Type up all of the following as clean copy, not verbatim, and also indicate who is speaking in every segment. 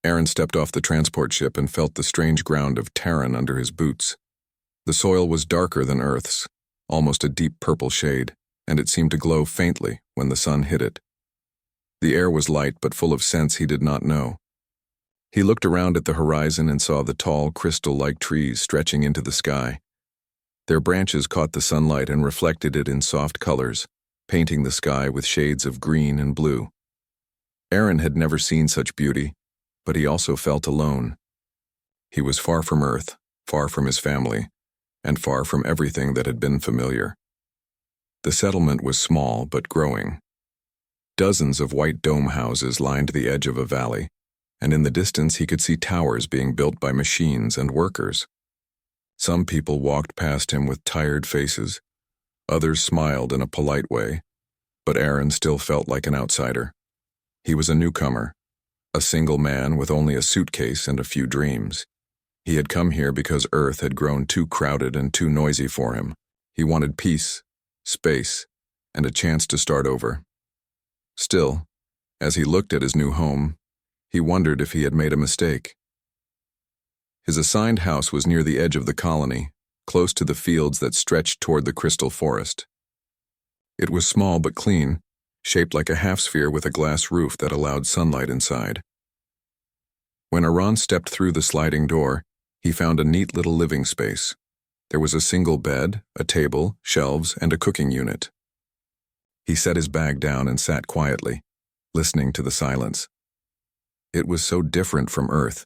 Speaker 1: Aaron stepped off the transport ship and felt the strange ground of Terran under his boots. The soil was darker than Earth's, almost a deep purple shade, and it seemed to glow faintly when the sun hit it. The air was light but full of scents he did not know. He looked around at the horizon and saw the tall, crystal-like trees stretching into the sky. Their branches caught the sunlight and reflected it in soft colors, painting the sky with shades of green and blue. Aaron had never seen such beauty, but he also felt alone. He was far from Earth, far from his family, and far from everything that had been familiar. The settlement was small but growing. Dozens of white dome houses lined the edge of a valley, and in the distance he could see towers being built by machines and workers. Some people walked past him with tired faces, others smiled in a polite way, but Aaron still felt like an outsider. He was a newcomer, a single man with only a suitcase and a few dreams. He had come here because Earth had grown too crowded and too noisy for him. He wanted peace, space, and a chance to start over. Still, as he looked at his new home, he wondered if he had made a mistake. His assigned house was near the edge of the colony, close to the fields that stretched toward the crystal forest. It was small but clean, shaped like a half-sphere with a glass roof that allowed sunlight inside. When Aaron stepped through the sliding door, he found a neat little living space. There was a single bed, a table, shelves, and a cooking unit. He set his bag down and sat quietly, listening to the silence. It was so different from Earth,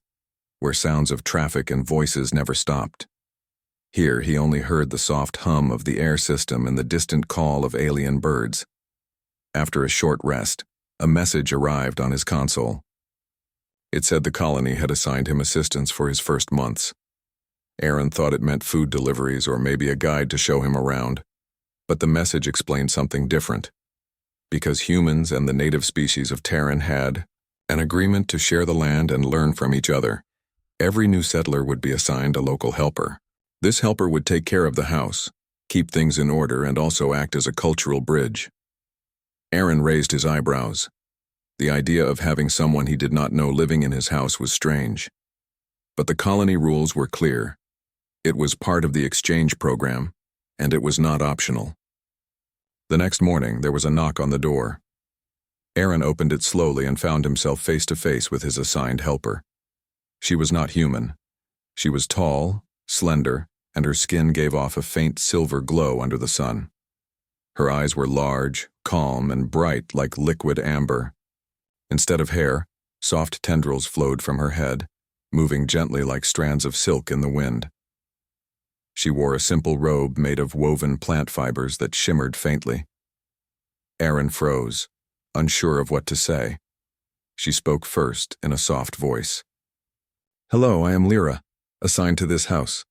Speaker 1: where sounds of traffic and voices never stopped. Here he only heard the soft hum of the air system and the distant call of alien birds. After a short rest, a message arrived on his console. It said the colony had assigned him assistance for his first months. Aaron thought it meant food deliveries or maybe a guide to show him around, but the message explained something different. Because humans and the native species of Terran had an agreement to share the land and learn from each other, every new settler would be assigned a local helper. This helper would take care of the house, keep things in order, and also act as a cultural bridge. Aaron raised his eyebrows. The idea of having someone he did not know living in his house was strange. But the colony rules were clear. It was part of the exchange program, and it was not optional. The next morning, there was a knock on the door. Aaron opened it slowly and found himself face to face with his assigned helper. She was not human. She was tall, slender, and her skin gave off a faint silver glow under the sun. Her eyes were large, calm, and bright like liquid amber. Instead of hair, soft tendrils flowed from her head, moving gently like strands of silk in the wind. She wore a simple robe made of woven plant fibers that shimmered faintly. Aaron froze, unsure of what to say. She spoke first in a soft voice. "Hello, I am Lyra, assigned to this house."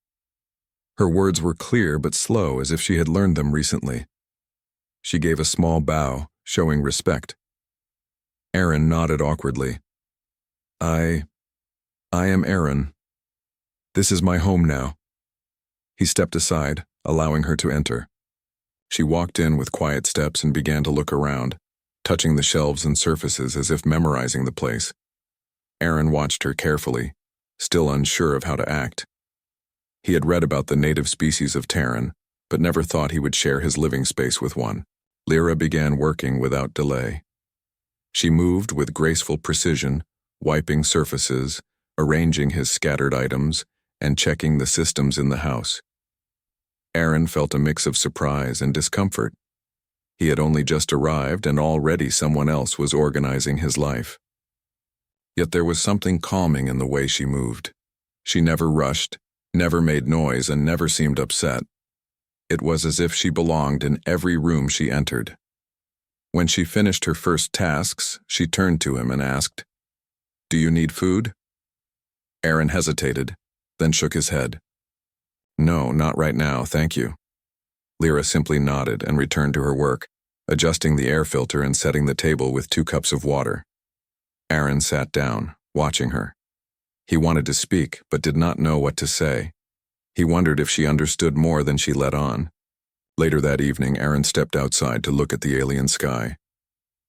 Speaker 1: Her words were clear but slow, as if she had learned them recently. She gave a small bow, showing respect. Aaron nodded awkwardly. I am Aaron. This is my home now." He stepped aside, allowing her to enter. She walked in with quiet steps and began to look around, touching the shelves and surfaces as if memorizing the place. Aaron watched her carefully, still unsure of how to act. He had read about the native species of Terran, but never thought he would share his living space with one. Lyra began working without delay. She moved with graceful precision, wiping surfaces, arranging his scattered items, and checking the systems in the house. Aaron felt a mix of surprise and discomfort. He had only just arrived and already someone else was organizing his life. Yet there was something calming in the way she moved. She never rushed, never made noise, and never seemed upset. It was as if she belonged in every room she entered. When she finished her first tasks, she turned to him and asked, "Do you need food?" Aaron hesitated, then shook his head. "No, not right now, thank you." Lyra simply nodded and returned to her work, adjusting the air filter and setting the table with 2 cups of water. Aaron sat down, watching her. He wanted to speak, but did not know what to say. He wondered if she understood more than she let on. Later that evening, Aaron stepped outside to look at the alien sky.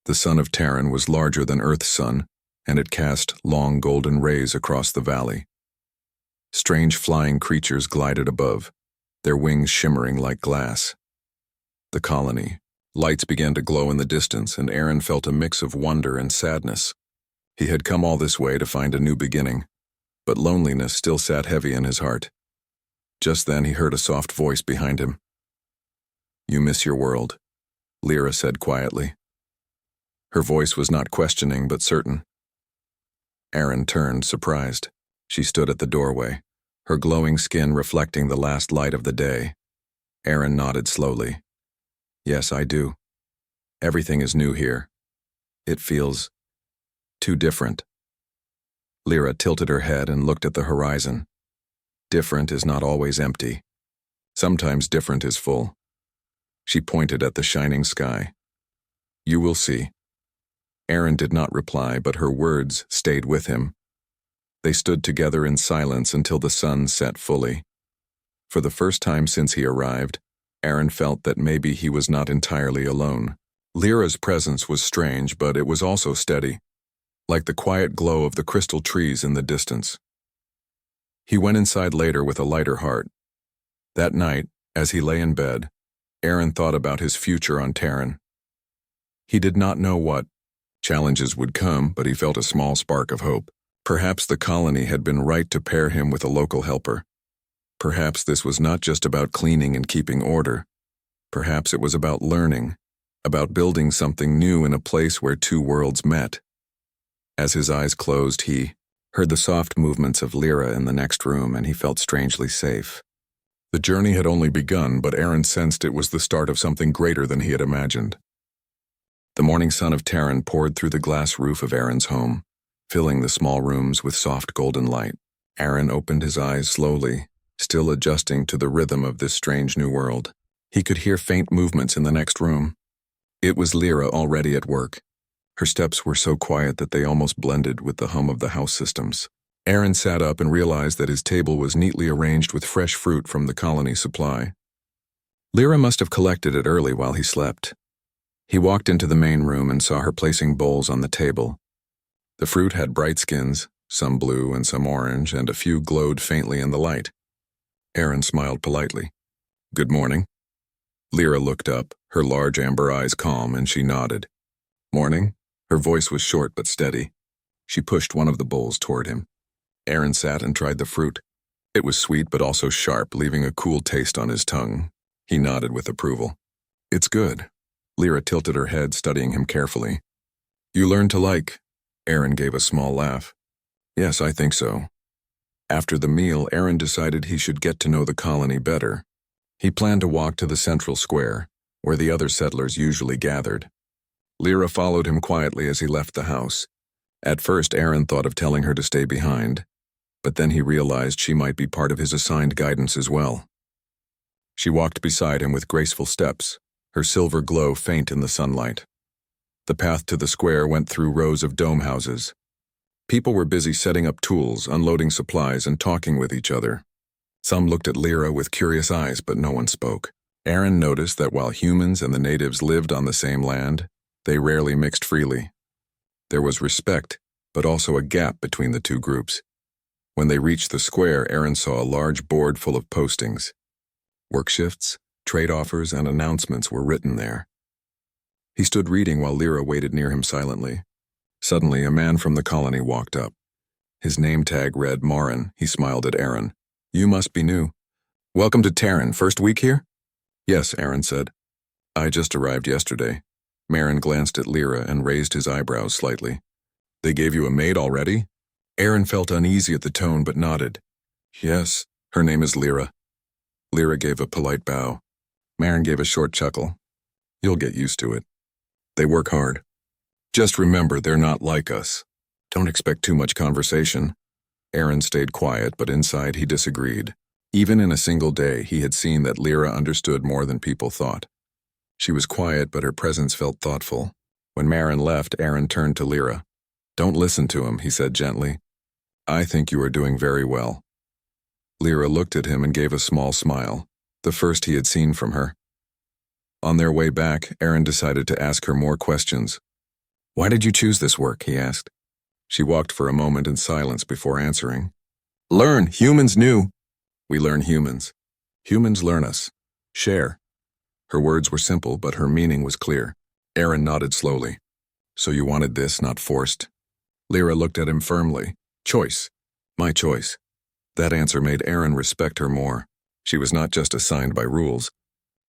Speaker 1: The sun of Terran was larger than Earth's sun, and it cast long golden rays across the valley. Strange flying creatures glided above, their wings shimmering like glass. The colony. Lights began to glow in the distance, and Aaron felt a mix of wonder and sadness. He had come all this way to find a new beginning, but loneliness still sat heavy in his heart. Just then he heard a soft voice behind him. "You miss your world," Lyra said quietly. Her voice was not questioning but certain. Aaron turned, surprised. She stood at the doorway, her glowing skin reflecting the last light of the day. Aaron nodded slowly. "Yes, I do. Everything is new here. It feels too different." Lyra tilted her head and looked at the horizon. Different is not always empty. Sometimes different is full. She pointed at the shining sky. "You will see." Aaron did not reply, but her words stayed with him. They stood together in silence until the sun set fully. For the first time since he arrived, Aaron felt that maybe he was not entirely alone. Lyra's presence was strange, but it was also steady, like the quiet glow of the crystal trees in the distance. He went inside later with a lighter heart. That night, as he lay in bed, Aaron thought about his future on Terran. He did not know what challenges would come, but he felt a small spark of hope. Perhaps the colony had been right to pair him with a local helper. Perhaps this was not just about cleaning and keeping order. Perhaps it was about learning, about building something new in a place where two worlds met. As his eyes closed, he heard the soft movements of Lyra in the next room, and he felt strangely safe. The journey had only begun, but Aaron sensed it was the start of something greater than he had imagined. The morning sun of Terran poured through the glass roof of Aaron's home, filling the small rooms with soft golden light. Aaron opened his eyes slowly, still adjusting to the rhythm of this strange new world. He could hear faint movements in the next room. It was Lyra already at work. Her steps were so quiet that they almost blended with the hum of the house systems. Aaron sat up and realized that his table was neatly arranged with fresh fruit from the colony supply. Lyra must have collected it early while he slept. He walked into the main room and saw her placing bowls on the table. The fruit had bright skins, some blue and some orange, and a few glowed faintly in the light. Aaron smiled politely. "Good morning." Lyra looked up, her large amber eyes calm, and she nodded. "Morning." Her voice was short but steady. She pushed one of the bowls toward him. Aaron sat and tried the fruit. It was sweet but also sharp, leaving a cool taste on his tongue. He nodded with approval. "It's good." Lyra tilted her head, studying him carefully. "You learned to like." Aaron gave a small laugh. "Yes, I think so." After the meal, Aaron decided he should get to know the colony better. He planned to walk to the central square, where the other settlers usually gathered. Lyra followed him quietly as he left the house. At first, Aaron thought of telling her to stay behind, but then he realized she might be part of his assigned guidance as well. She walked beside him with graceful steps, her silver glow faint in the sunlight. The path to the square went through rows of dome houses. People were busy setting up tools, unloading supplies, and talking with each other. Some looked at Lyra with curious eyes, but no one spoke. Aaron noticed that while humans and the natives lived on the same land, they rarely mixed freely. There was respect, but also a gap between the two groups. When they reached the square, Aaron saw a large board full of postings. Work shifts, trade offers, and announcements were written there. He stood reading while Lyra waited near him silently. Suddenly, a man from the colony walked up. His name tag read Marin. He smiled at Aaron. "You must be new. Welcome to Terran. First week here?" "Yes," Aaron said. "I just arrived yesterday." Marin glanced at Lyra and raised his eyebrows slightly. "They gave you a maid already?" Aaron felt uneasy at the tone but nodded. "Yes, her name is Lyra." Lyra gave a polite bow. Marin gave a short chuckle. "You'll get used to it. They work hard. Just remember, they're not like us. Don't expect too much conversation." Aaron stayed quiet, but inside he disagreed. Even in a single day, he had seen that Lyra understood more than people thought. She was quiet, but her presence felt thoughtful. When Marin left, Aaron turned to Lyra. "Don't listen to him," he said gently. "I think you are doing very well." Lyra looked at him and gave a small smile, the first he had seen from her. On their way back, Aaron decided to ask her more questions. "Why did you choose this work?" he asked. She walked for a moment in silence before answering. Learn, humans knew. We learn humans. Humans learn us. Share. Her words were simple, but her meaning was clear. Aaron nodded slowly. So you wanted this, not forced? Lyra looked at him firmly. Choice. My choice. That answer made Aaron respect her more. She was not just assigned by rules.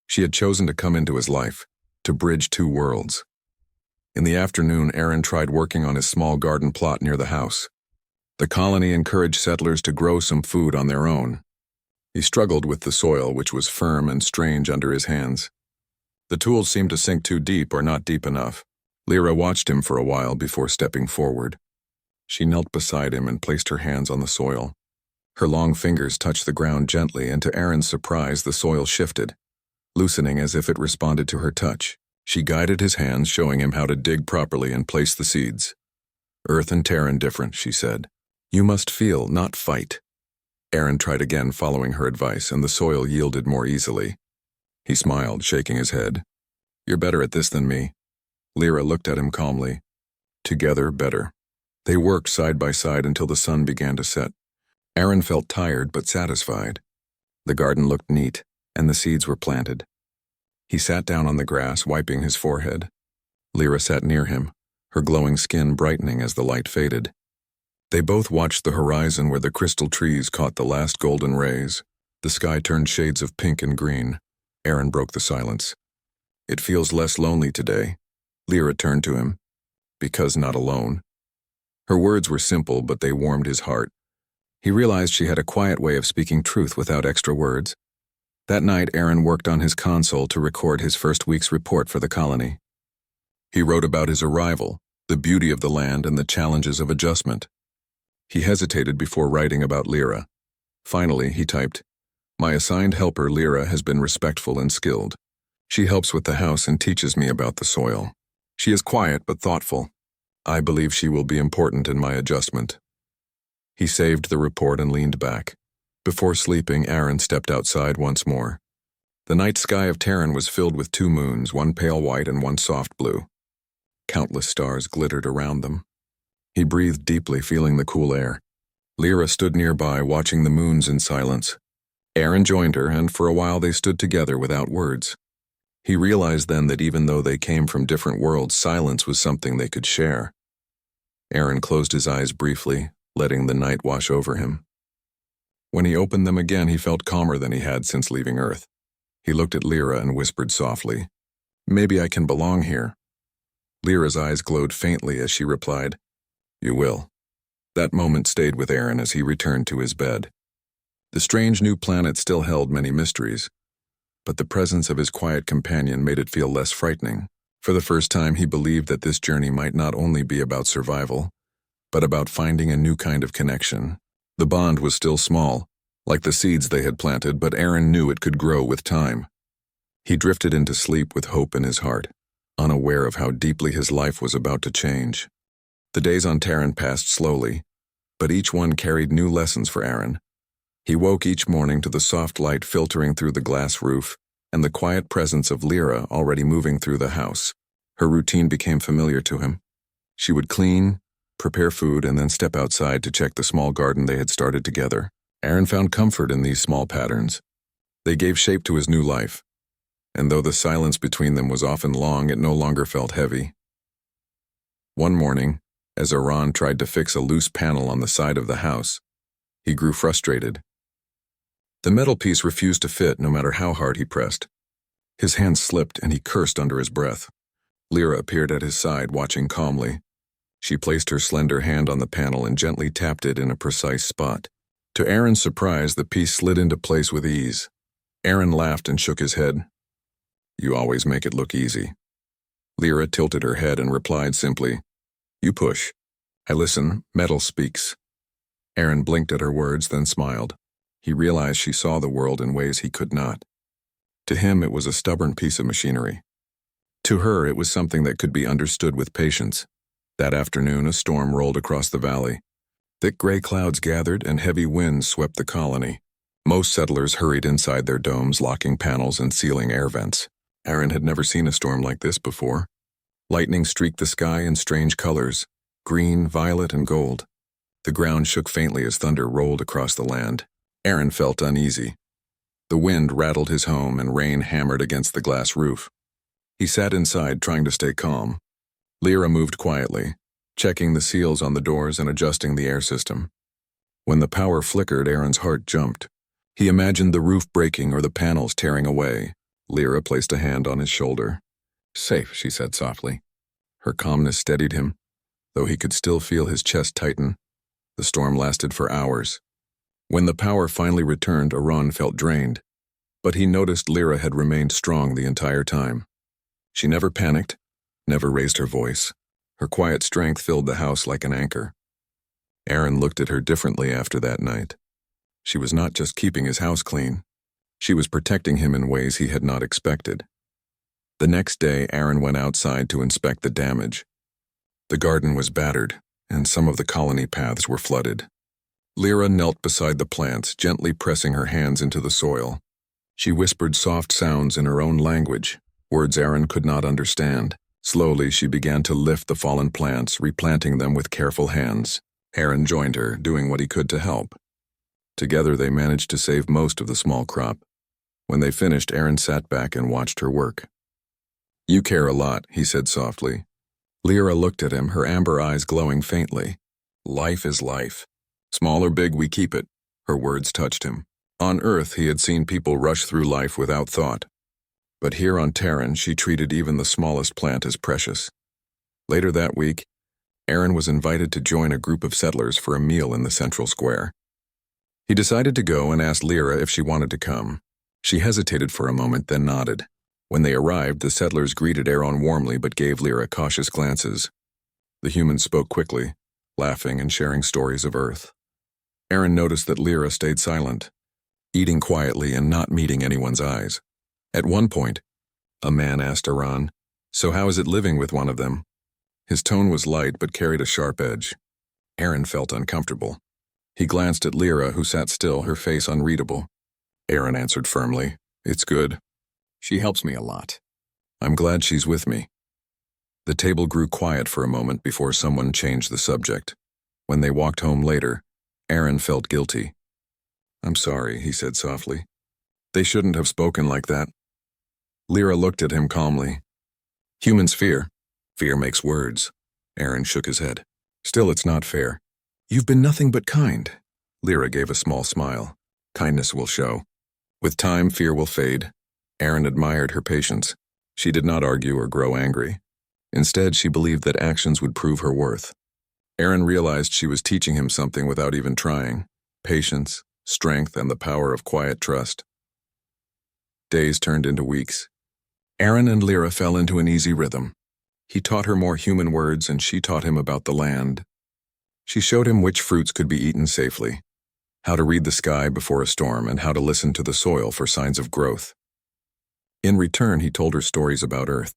Speaker 1: She had chosen to come into his life, to bridge two worlds. In the afternoon, Aaron tried working on his small garden plot near the house. The colony encouraged settlers to grow some food on their own. He struggled with the soil, which was firm and strange under his hands. The tools seemed to sink too deep or not deep enough. Lyra watched him for a while before stepping forward. She knelt beside him and placed her hands on the soil. Her long fingers touched the ground gently, and to Aaron's surprise, the soil shifted, loosening as if it responded to her touch. She guided his hands, showing him how to dig properly and place the seeds. Earth and Terran different, she said. You must feel, not fight. Aaron tried again, following her advice, and the soil yielded more easily. He smiled, shaking his head. You're better at this than me. Lyra looked at him calmly. Together, better. They worked side by side until the sun began to set. Aaron felt tired but satisfied. The garden looked neat, and the seeds were planted. He sat down on the grass, wiping his forehead. Lyra sat near him, her glowing skin brightening as the light faded. They both watched the horizon where the crystal trees caught the last golden rays. The sky turned shades of pink and green. Aaron broke the silence. It feels less lonely today. Lyra turned to him. Because not alone. Her words were simple, but they warmed his heart. He realized she had a quiet way of speaking truth without extra words. That night, Aaron worked on his console to record his first week's report for the colony. He wrote about his arrival, the beauty of the land, and the challenges of adjustment. He hesitated before writing about Lyra. Finally, he typed, My assigned helper, Lyra, has been respectful and skilled. She helps with the house and teaches me about the soil. She is quiet but thoughtful. I believe she will be important in my adjustment. He saved the report and leaned back. Before sleeping, Aaron stepped outside once more. The night sky of Terran was filled with two moons, one pale white and one soft blue. Countless stars glittered around them. He breathed deeply, feeling the cool air. Lyra stood nearby, watching the moons in silence. Aaron joined her, and for a while they stood together without words. He realized then that even though they came from different worlds, silence was something they could share. Aaron closed his eyes briefly, letting the night wash over him. When he opened them again, he felt calmer than he had since leaving Earth. He looked at Lyra and whispered softly, Maybe I can belong here. Lyra's eyes glowed faintly as she replied, You will. That moment stayed with Aaron as he returned to his bed. The strange new planet still held many mysteries, but the presence of his quiet companion made it feel less frightening. For the first time, he believed that this journey might not only be about survival, but about finding a new kind of connection. The bond was still small, like the seeds they had planted, but Aaron knew it could grow with time. He drifted into sleep with hope in his heart, unaware of how deeply his life was about to change. The days on Terran passed slowly, but each one carried new lessons for Aaron. He woke each morning to the soft light filtering through the glass roof and the quiet presence of Lyra already moving through the house. Her routine became familiar to him. She would clean, prepare food, and then step outside to check the small garden they had started together. Aaron found comfort in these small patterns. They gave shape to his new life, and though the silence between them was often long, it no longer felt heavy. One morning, as Aran tried to fix a loose panel on the side of the house, he grew frustrated. The metal piece refused to fit no matter how hard he pressed. His hand slipped and he cursed under his breath. Lyra appeared at his side, watching calmly. She placed her slender hand on the panel and gently tapped it in a precise spot. To Aaron's surprise, the piece slid into place with ease. Aaron laughed and shook his head. You always make it look easy. Lyra tilted her head and replied simply, You push. I listen, metal speaks. Aaron blinked at her words, then smiled. He realized she saw the world in ways he could not. To him, it was a stubborn piece of machinery. To her, it was something that could be understood with patience. That afternoon, a storm rolled across the valley. Thick gray clouds gathered and heavy winds swept the colony. Most settlers hurried inside their domes, locking panels and sealing air vents. Aaron had never seen a storm like this before. Lightning streaked the sky in strange colors, green, violet, and gold. The ground shook faintly as thunder rolled across the land. Aaron felt uneasy. The wind rattled his home and rain hammered against the glass roof. He sat inside trying to stay calm. Lyra moved quietly, checking the seals on the doors and adjusting the air system. When the power flickered, Aaron's heart jumped. He imagined the roof breaking or the panels tearing away. Lyra placed a hand on his shoulder. "Safe," she said softly. Her calmness steadied him, though he could still feel his chest tighten. The storm lasted for hours. When the power finally returned, Aran felt drained, but he noticed Lyra had remained strong the entire time. She never panicked, never raised her voice. Her quiet strength filled the house like an anchor. Aaron looked at her differently after that night. She was not just keeping his house clean. She was protecting him in ways he had not expected. The next day, Aaron went outside to inspect the damage. The garden was battered, and some of the colony paths were flooded. Lyra knelt beside the plants, gently pressing her hands into the soil. She whispered soft sounds in her own language, words Aaron could not understand. Slowly, she began to lift the fallen plants, replanting them with careful hands. Aaron joined her, doing what he could to help. Together, they managed to save most of the small crop. When they finished, Aaron sat back and watched her work. "You care a lot," he said softly. Lyra looked at him, her amber eyes glowing faintly. "Life is life. Small or big, we keep it." Her words touched him. On Earth, he had seen people rush through life without thought. But here on Terran, she treated even the smallest plant as precious. Later that week, Aaron was invited to join a group of settlers for a meal in the central square. He decided to go and asked Lyra if she wanted to come. She hesitated for a moment, then nodded. When they arrived, the settlers greeted Aaron warmly but gave Lyra cautious glances. The humans spoke quickly, laughing and sharing stories of Earth. Aaron noticed that Lyra stayed silent, eating quietly and not meeting anyone's eyes. At one point, a man asked Aaron, "So how is it living with one of them?" His tone was light but carried a sharp edge. Aaron felt uncomfortable. He glanced at Lyra, who sat still, her face unreadable. Aaron answered firmly, "It's good. She helps me a lot. I'm glad she's with me." The table grew quiet for a moment before someone changed the subject. When they walked home later, Aaron felt guilty. "I'm sorry," he said softly. "They shouldn't have spoken like that." Lyra looked at him calmly. "Humans fear. Fear makes words." Aaron shook his head. "Still, it's not fair. You've been nothing but kind." Lyra gave a small smile. "Kindness will show. With time, fear will fade." Aaron admired her patience. She did not argue or grow angry. Instead, she believed that actions would prove her worth. Aaron realized she was teaching him something without even trying: patience, strength, and the power of quiet trust. Days turned into weeks. Aaron and Lyra fell into an easy rhythm. He taught her more human words, and she taught him about the land. She showed him which fruits could be eaten safely, how to read the sky before a storm, and how to listen to the soil for signs of growth. In return, he told her stories about Earth,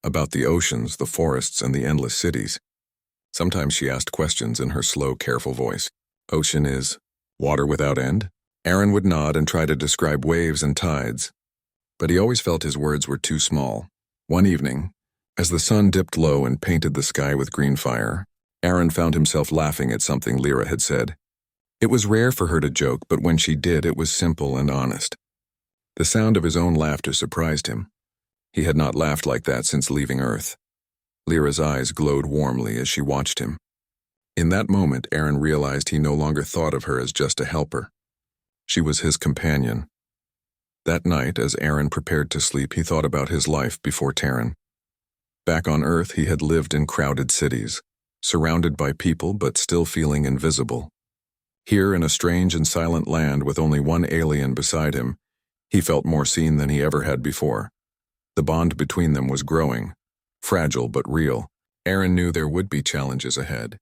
Speaker 1: about the oceans, the forests, and the endless cities. Sometimes she asked questions in her slow, careful voice. "Ocean is water without end?" Aaron would nod and try to describe waves and tides, but he always felt his words were too small. One evening, as the sun dipped low and painted the sky with green fire, Aaron found himself laughing at something Lyra had said. It was rare for her to joke, but when she did, it was simple and honest. The sound of his own laughter surprised him. He had not laughed like that since leaving Earth. Lyra's eyes glowed warmly as she watched him. In that moment, Aaron realized he no longer thought of her as just a helper. She was his companion. That night, as Aaron prepared to sleep, he thought about his life before Terran. Back on Earth, he had lived in crowded cities, surrounded by people but still feeling invisible. Here, in a strange and silent land with only one alien beside him, he felt more seen than he ever had before. The bond between them was growing, fragile but real. Aaron knew there would be challenges ahead.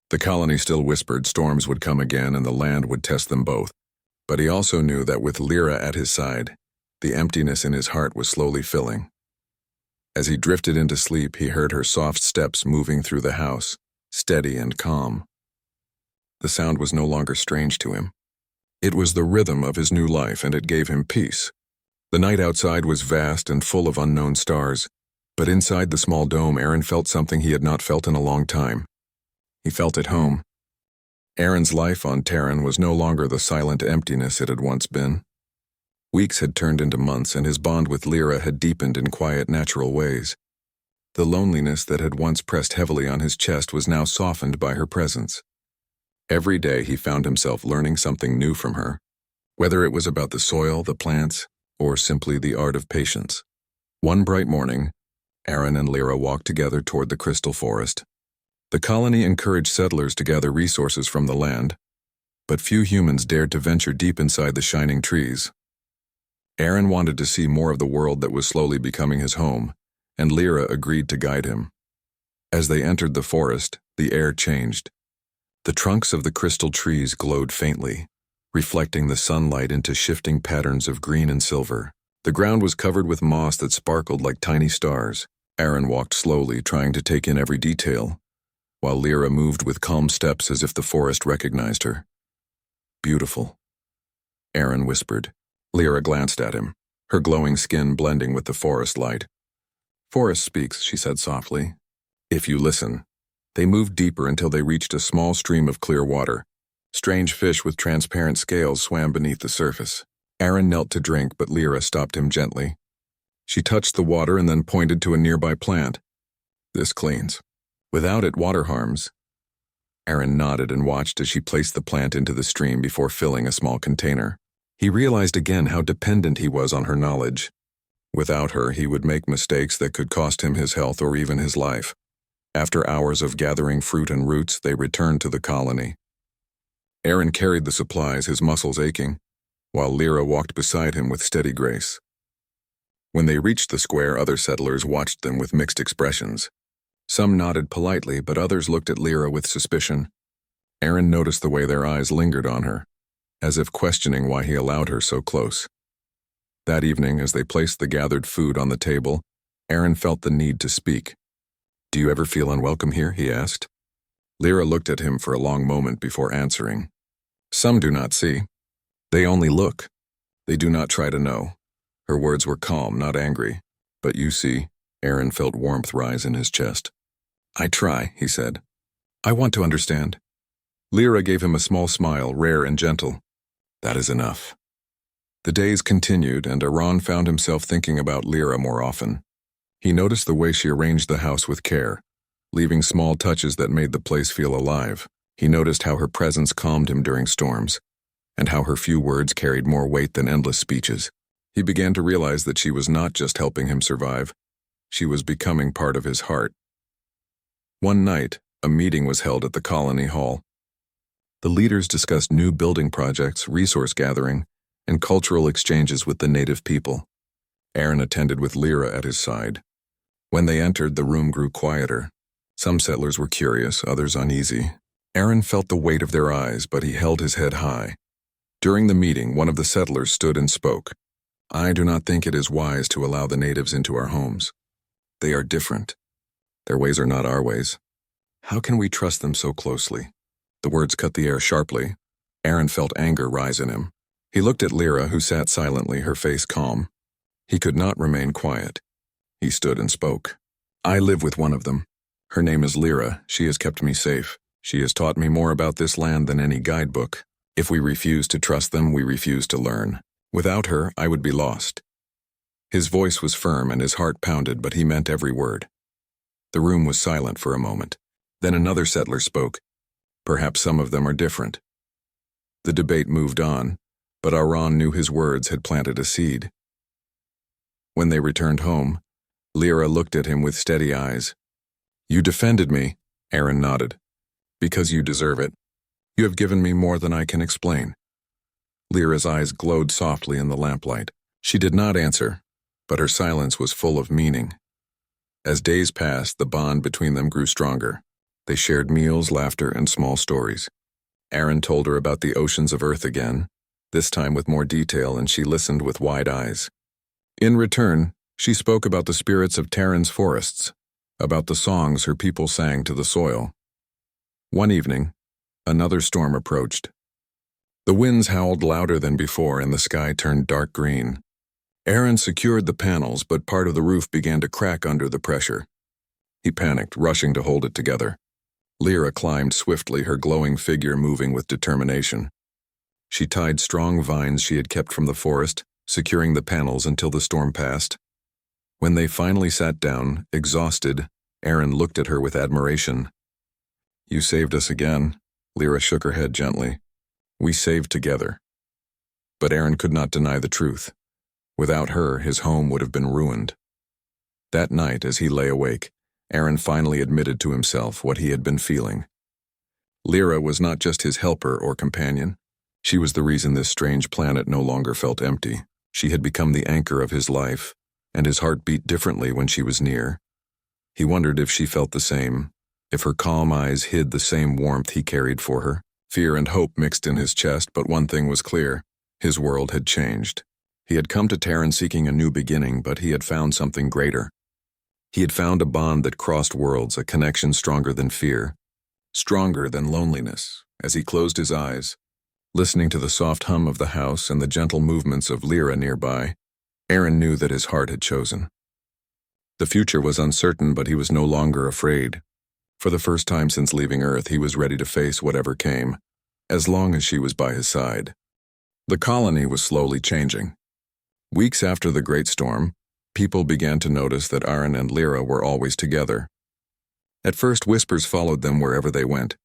Speaker 1: The colony still whispered storms would come again and the land would test them both. But he also knew that with Lyra at his side, the emptiness in his heart was slowly filling. As he drifted into sleep, he heard her soft steps moving through the house, steady and calm. The sound was no longer strange to him. It was the rhythm of his new life, and it gave him peace. The night outside was vast and full of unknown stars, but inside the small dome, Aaron felt something he had not felt in a long time. He felt at home. Aaron's life on Terran was no longer the silent emptiness it had once been. Weeks had turned into months, and his bond with Lyra had deepened in quiet, natural ways. The loneliness that had once pressed heavily on his chest was now softened by her presence. Every day he found himself learning something new from her, whether it was about the soil, the plants, or simply the art of patience. One bright morning, Aaron and Lyra walked together toward the crystal forest. The colony encouraged settlers to gather resources from the land, but few humans dared to venture deep inside the shining trees. Aaron wanted to see more of the world that was slowly becoming his home, and Lyra agreed to guide him. As they entered the forest, the air changed. The trunks of the crystal trees glowed faintly, reflecting the sunlight into shifting patterns of green and silver. The ground was covered with moss that sparkled like tiny stars. Aaron walked slowly, trying to take in every detail, while Lyra moved with calm steps as if the forest recognized her. "Beautiful," Aaron whispered. Lyra glanced at him, her glowing skin blending with the forest light. "Forest speaks," she said softly. "If you listen." They moved deeper until they reached a small stream of clear water. Strange fish with transparent scales swam beneath the surface. Aaron knelt to drink, but Lyra stopped him gently. She touched the water and then pointed to a nearby plant. "This cleans. Without it, water harms." Aaron nodded and watched as she placed the plant into the stream before filling a small container. He realized again how dependent he was on her knowledge. Without her, he would make mistakes that could cost him his health or even his life. After hours of gathering fruit and roots, they returned to the colony. Aaron carried the supplies, his muscles aching, while Lyra walked beside him with steady grace. When they reached the square, other settlers watched them with mixed expressions. Some nodded politely, but others looked at Lyra with suspicion. Aaron noticed the way their eyes lingered on her, as if questioning why he allowed her so close. That evening, as they placed the gathered food on the table, Aaron felt the need to speak. "Do you ever feel unwelcome here?" he asked. Lyra looked at him for a long moment before answering. "Some do not see. They only look. They do not try to know." Her words were calm, not angry. "But you see," Aaron felt warmth rise in his chest. "I try," he said. "I want to understand." Lyra gave him a small smile, rare and gentle. "That is enough." The days continued, and Aaron found himself thinking about Lyra more often. He noticed the way she arranged the house with care, leaving small touches that made the place feel alive. He noticed how her presence calmed him during storms, and how her few words carried more weight than endless speeches. He began to realize that she was not just helping him survive, she was becoming part of his heart. One night, a meeting was held at the colony hall. The leaders discussed new building projects, resource gathering, and cultural exchanges with the native people. Aaron attended with Lyra at his side. When they entered, the room grew quieter. Some settlers were curious, others uneasy. Aaron felt the weight of their eyes, but he held his head high. During the meeting, one of the settlers stood and spoke. "I do not think it is wise to allow the natives into our homes. They are different. Their ways are not our ways. How can we trust them so closely?" The words cut the air sharply. Aaron felt anger rise in him. He looked at Lyra, who sat silently, her face calm. He could not remain quiet. He stood and spoke. "I live with one of them. Her name is Lyra. She has kept me safe. She has taught me more about this land than any guidebook. If we refuse to trust them, we refuse to learn. Without her, I would be lost." His voice was firm and his heart pounded, but he meant every word. The room was silent for a moment. Then another settler spoke. "Perhaps some of them are different." The debate moved on, but Aaron knew his words had planted a seed. When they returned home, Lyra looked at him with steady eyes. "You defended me," Aaron nodded. "Because you deserve it. You have given me more than I can explain." Lyra's eyes glowed softly in the lamplight. She did not answer, but her silence was full of meaning. As days passed, the bond between them grew stronger. They shared meals, laughter, and small stories. Aaron told her about the oceans of Earth again, this time with more detail, and she listened with wide eyes. In return, she spoke about the spirits of Terran's forests, about the songs her people sang to the soil. One evening, another storm approached. The winds howled louder than before, and the sky turned dark green. Aaron secured the panels, but part of the roof began to crack under the pressure. He panicked, rushing to hold it together. Lyra climbed swiftly, her glowing figure moving with determination. She tied strong vines she had kept from the forest, securing the panels until the storm passed. When they finally sat down, exhausted, Aaron looked at her with admiration. "You saved us again." Lyra shook her head gently. "We saved together." But Aaron could not deny the truth. Without her, his home would have been ruined. That night, as he lay awake, Aaron finally admitted to himself what he had been feeling. Lyra was not just his helper or companion. She was the reason this strange planet no longer felt empty. She had become the anchor of his life, and his heart beat differently when she was near. He wondered if she felt the same, if her calm eyes hid the same warmth he carried for her. Fear and hope mixed in his chest, but one thing was clear. His world had changed. He had come to Terran seeking a new beginning, but he had found something greater. He had found a bond that crossed worlds, a connection stronger than fear, stronger than loneliness. As he closed his eyes, listening to the soft hum of the house and the gentle movements of Lyra nearby, Aaron knew that his heart had chosen. The future was uncertain, but he was no longer afraid. For the first time since leaving Earth, he was ready to face whatever came, as long as she was by his side. The colony was slowly changing. Weeks after the Great Storm, people began to notice that Aaron and Lyra were always together. At first, whispers followed them wherever they went.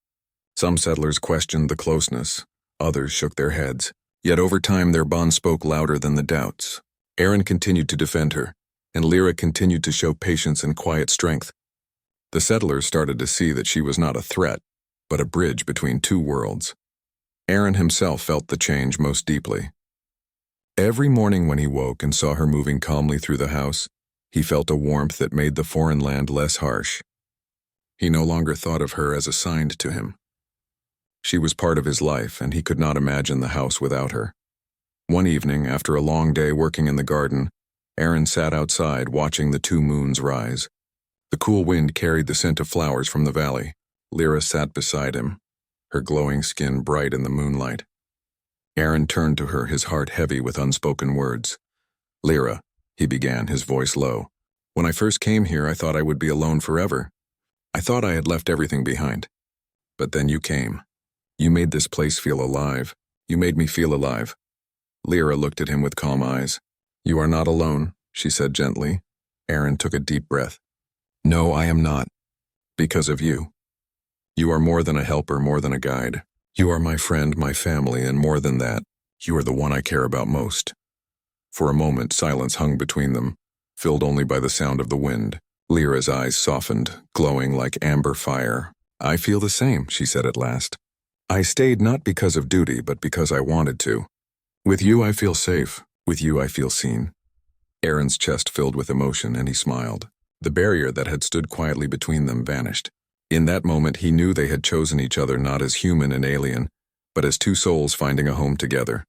Speaker 1: Some settlers questioned the closeness, others shook their heads. Yet over time, their bond spoke louder than the doubts. Aaron continued to defend her, and Lyra continued to show patience and quiet strength. The settlers started to see that she was not a threat, but a bridge between two worlds. Aaron himself felt the change most deeply. Every morning when he woke and saw her moving calmly through the house, he felt a warmth that made the foreign land less harsh. He no longer thought of her as assigned to him. She was part of his life, and he could not imagine the house without her. One evening, after a long day working in the garden, Aaron sat outside watching the two moons rise. The cool wind carried the scent of flowers from the valley. Lyra sat beside him, her glowing skin bright in the moonlight. Aaron turned to her, his heart heavy with unspoken words. "Lyra," he began, his voice low. "When I first came here, I thought I would be alone forever. I thought I had left everything behind. But then you came. You made this place feel alive. You made me feel alive." Lyra looked at him with calm eyes. "You are not alone," she said gently. Aaron took a deep breath. "No, I am not. Because of you. You are more than a helper, more than a guide. You are my friend, my family, and more than that, you are the one I care about most." For a moment, silence hung between them, filled only by the sound of the wind. Lyra's eyes softened, glowing like amber fire. "I feel the same," she said at last. "I stayed not because of duty, but because I wanted to. With you I feel safe. With you I feel seen." Aaron's chest filled with emotion, and he smiled. The barrier that had stood quietly between them vanished. In that moment, he knew they had chosen each other not as human and alien, but as two souls finding a home together.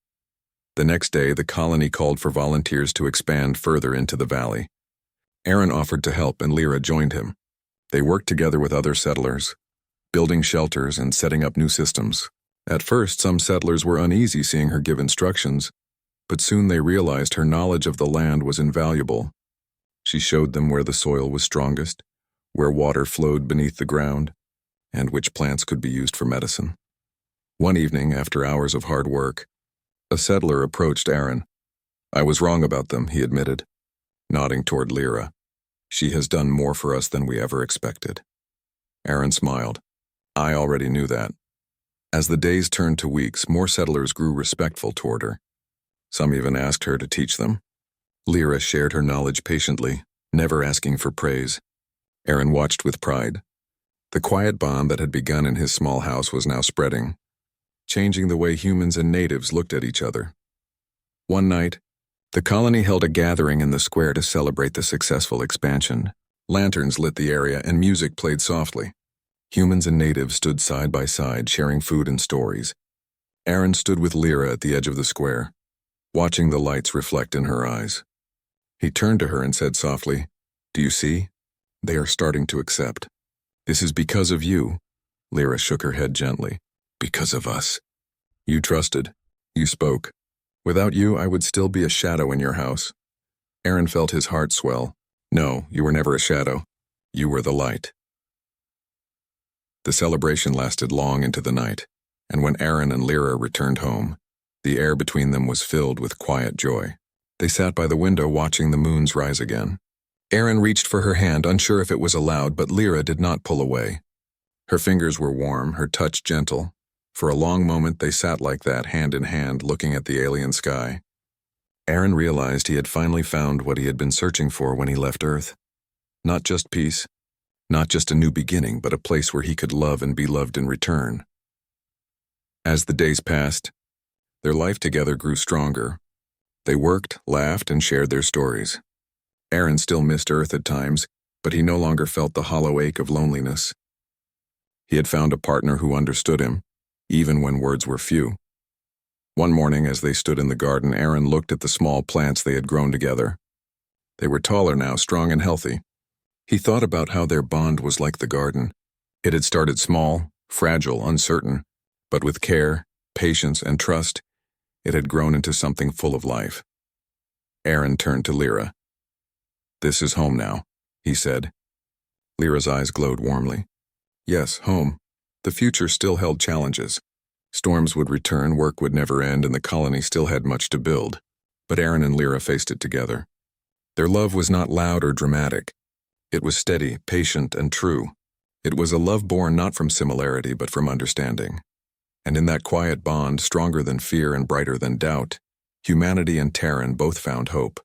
Speaker 1: The next day, the colony called for volunteers to expand further into the valley. Aaron offered to help, and Lyra joined him. They worked together with other settlers, building shelters and setting up new systems. At first, some settlers were uneasy seeing her give instructions, but soon they realized her knowledge of the land was invaluable. She showed them where the soil was strongest, where water flowed beneath the ground, and which plants could be used for medicine. One evening, after hours of hard work, a settler approached Aaron. "I was wrong about them," he admitted, nodding toward Lyra. "She has done more for us than we ever expected." Aaron smiled. "I already knew that." As the days turned to weeks, more settlers grew respectful toward her. Some even asked her to teach them. Lyra shared her knowledge patiently, never asking for praise. Aaron watched with pride. The quiet bond that had begun in his small house was now spreading, changing the way humans and natives looked at each other. One night, the colony held a gathering in the square to celebrate the successful expansion. Lanterns lit the area and music played softly. Humans and natives stood side by side, sharing food and stories. Aaron stood with Lyra at the edge of the square, watching the lights reflect in her eyes. He turned to her and said softly, "Do you see? They are starting to accept. This is because of you." Lyra shook her head gently. "Because of us. You trusted. You spoke. Without you, I would still be a shadow in your house." Aaron felt his heart swell. "No, you were never a shadow. You were the light." The celebration lasted long into the night, and when Aaron and Lyra returned home, the air between them was filled with quiet joy. They sat by the window watching the moons rise again. Aaron reached for her hand, unsure if it was allowed, but Lyra did not pull away. Her fingers were warm, her touch gentle. For a long moment they sat like that, hand in hand, looking at the alien sky. Aaron realized he had finally found what he had been searching for when he left Earth. Not just peace, not just a new beginning, but a place where he could love and be loved in return. As the days passed, their life together grew stronger. They worked, laughed, and shared their stories. Aaron still missed Earth at times, but he no longer felt the hollow ache of loneliness. He had found a partner who understood him, even when words were few. One morning, as they stood in the garden, Aaron looked at the small plants they had grown together. They were taller now, strong and healthy. He thought about how their bond was like the garden. It had started small, fragile, uncertain, but with care, patience, and trust, it had grown into something full of life. Aaron turned to Lyra. "This is home now," he said. Lyra's eyes glowed warmly. Yes, home. The future still held challenges. Storms would return, work would never end, and the colony still had much to build. But Aaron and Lyra faced it together. Their love was not loud or dramatic. It was steady, patient, and true. It was a love born not from similarity, but from understanding. And in that quiet bond, stronger than fear and brighter than doubt, humanity and Terran both found hope.